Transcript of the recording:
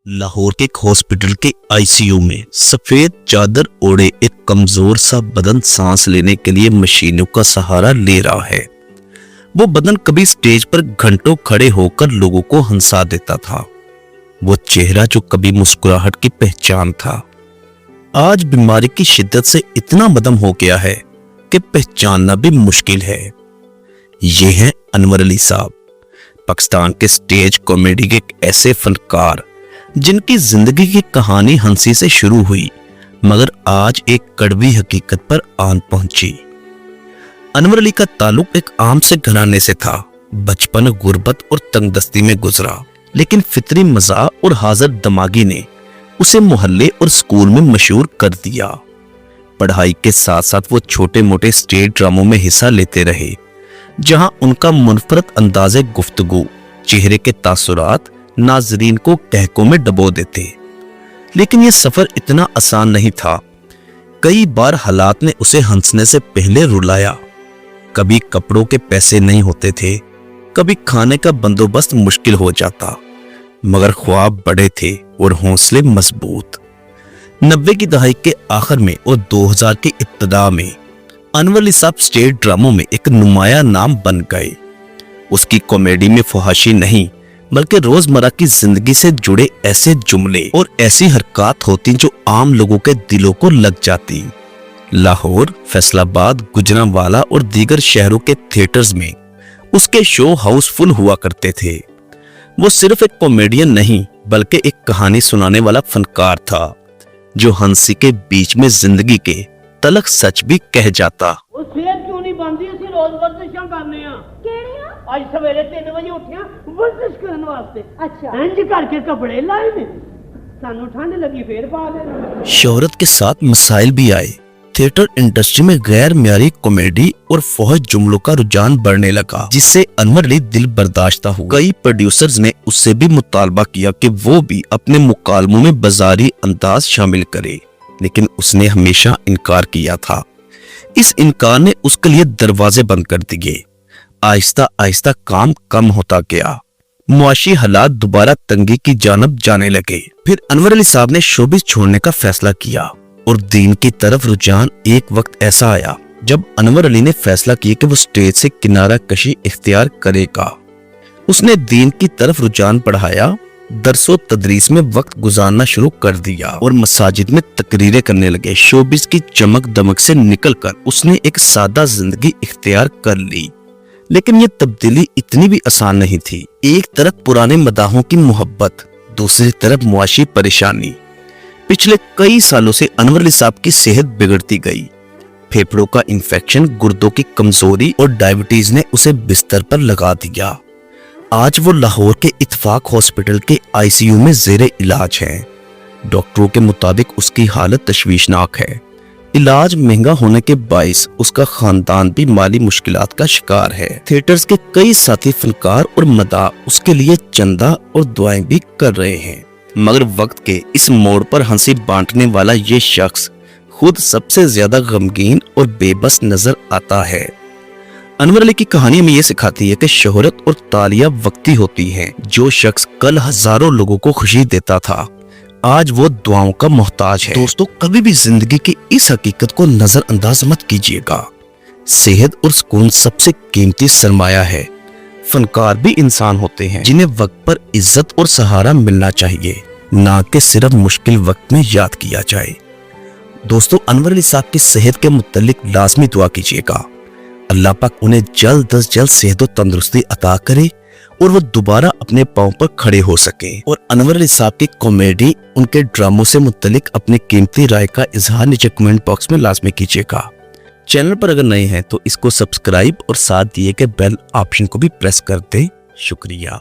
लाहौर के एक हॉस्पिटल के आईसीयू में सफेद चादर ओढ़े एक कमजोर सा बदन सांस लेने के लिए मशीनों का सहारा ले रहा है। वो बदन कभी स्टेज पर घंटों खड़े होकर लोगों को हंसा देता था। वो चेहरा जो कभी मुस्कुराहट की पहचान था, आज बीमारी की शिद्दत से इतना मदम हो गया है कि पहचानना भी मुश्किल है। ये हैं अनवर अली साहब, पाकिस्तान के स्टेज कॉमेडी के एक ऐसे फनकार जिनकी जिंदगी की कहानी हंसी से शुरू हुई मगर आज एक कड़वी हकीकत पर आन पहुंची। अनवर अली का ताल्लुक एक आम से घराने से था। बचपन गुर्बत और तंगदस्ती में गुजरा, लेकिन फितरी मज़ा और हाजिर दिमागी ने उसे मोहल्ले और स्कूल में मशहूर कर दिया। पढ़ाई के साथ साथ वो छोटे मोटे स्टेज ड्रामों में हिस्सा लेते रहे, जहां उनका मुनफरद अंदाज़े गुफ्तगू, चेहरे के तासुरात नाजरीन को टहकों में डबो देते। लेकिन यह सफर इतना आसान नहीं था। कई बार हालात ने उसे हंसने से पहले रुलाया। कभी कपड़ों के पैसे नहीं होते थे, कभी खाने का बंदोबस्त मुश्किल हो जाता, मगर ख्वाब बड़े थे और हौसले मजबूत। 90 की दहाई के आखिर में और 2000 के इब्तिदा में अनवर अली साहब स्टेज ड्रामों में एक नुमाया नाम बन गए। उसकी कॉमेडी में फहाशी नहीं बल्कि रोजमर्रा की जिंदगी से जुड़े ऐसे जुमले और ऐसी हरकत होती जो आम लोगों के दिलों को लग जाती। लाहौर, फैसलाबाद, गुजरांवाला और दीगर शहरों के थिएटर्स में उसके शो हाउसफुल हुआ करते थे। वो सिर्फ एक कॉमेडियन नहीं बल्कि एक कहानी सुनाने वाला फनकार था, जो हंसी के बीच में जिंदगी के तलख सच भी कह जाता। आज सवेरे 3 बजे उठिया वर्जिश करने वास्ते। अच्छा इंज करके कपड़े लाए ने, सानू ठंड लगी फिर पा देना। शोहरत के साथ मसाइल भी आए। थिएटर इंडस्ट्री में गैर म्यारी कॉमेडी और फौज जुमलों का रुझान बढ़ने लगा, जिससे अनवर अली दिल बर्दाश्ता हुआ। कई प्रोड्यूसर्स ने उससे भी मुतालबा किया कि वो भी अपने मुकालमों में बाजारी अंदाज शामिल करे, लेकिन उसने हमेशा इनकार किया था। इस इनकार ने उसके लिए दरवाजे बंद कर दिए। आहिस्ता आहिस्ता काम कम होता गया, मुआशी हालात दोबारा तंगी की जानब जाने लगे। फिर अनवर अली साहब ने शोबिस छोड़ने का फैसला किया और दीन की तरफ रुझान। एक वक्त ऐसा आया जब अनवर अली ने फैसला किया कि वो स्टेज से किनारा कशी इख्तियार करेगा। उसने दीन की तरफ रुझान बढ़ाया, दरसो तदरीस में वक्त गुजारना शुरू कर दिया और मसाजिद में तकरीरें करने लगे। शोबिस की चमक दमक से निकलकर उसने एक सादा जिंदगी इख्तियार कर ली, लेकिन ये तब्दीली इतनी भी आसान नहीं थी। एक तरफ पुराने मदाहों की मोहब्बत, दूसरी तरफ मुआशी परेशानी। पिछले कई सालों से अनवर अली साहब की सेहत बिगड़ती गई। फेफड़ों का इन्फेक्शन, गुर्दों की कमजोरी और डायबिटीज ने उसे बिस्तर पर लगा दिया। आज वो लाहौर के इत्तेफाक हॉस्पिटल के आईसीयू में जेरे इलाज है। डॉक्टरों के मुताबिक उसकी हालत तशवीशनाक है। इलाज महंगा होने के बाइस उसका खानदान भी माली मुश्किलात का शिकार है। थिएटर्स के कई साथी फनकार और मदा उसके लिए चंदा और दुआएं भी कर रहे हैं, मगर वक्त के इस मोड़ पर हंसी बांटने वाला ये शख्स खुद सबसे ज्यादा गमगीन और बेबस नजर आता है। अनवर अली की कहानी हमें ये सिखाती है कि शोहरत और तालियां वक्ती होती हैं। जो शख्स कल हजारों लोगों को खुशी देता था, आज वो दुआओं का मोहताज है। दोस्तों, कभी भी जिंदगी की इस हकीकत को नजरअंदाज मत कीजिएगा। सेहत और सुकून सबसे कीमती सरमाया है। फनकार भी इंसान होते हैं जिन्हें वक्त पर इज्जत और सहारा मिलना चाहिए, ना कि सिर्फ मुश्किल वक्त में याद किया जाए। दोस्तों, अनवर अली साहब की सेहत के मुतालिक लाजमी दुआ कीजिएगा। अल्लाह पाक उन्हें जल्द अज जल्द सेहत और तंदुरुस्ती अता करे और वो दोबारा अपने पांव पर खड़े हो सके। और अनवर अली साहब की कॉमेडी, उनके ड्रामों से मुत्तलिक अपनी कीमती राय का इजहार नीचे कमेंट बॉक्स में लाजमी कीजिएगा। चैनल पर अगर नए हैं तो इसको सब्सक्राइब और साथ दिए गए बेल ऑप्शन को भी प्रेस कर दें। शुक्रिया।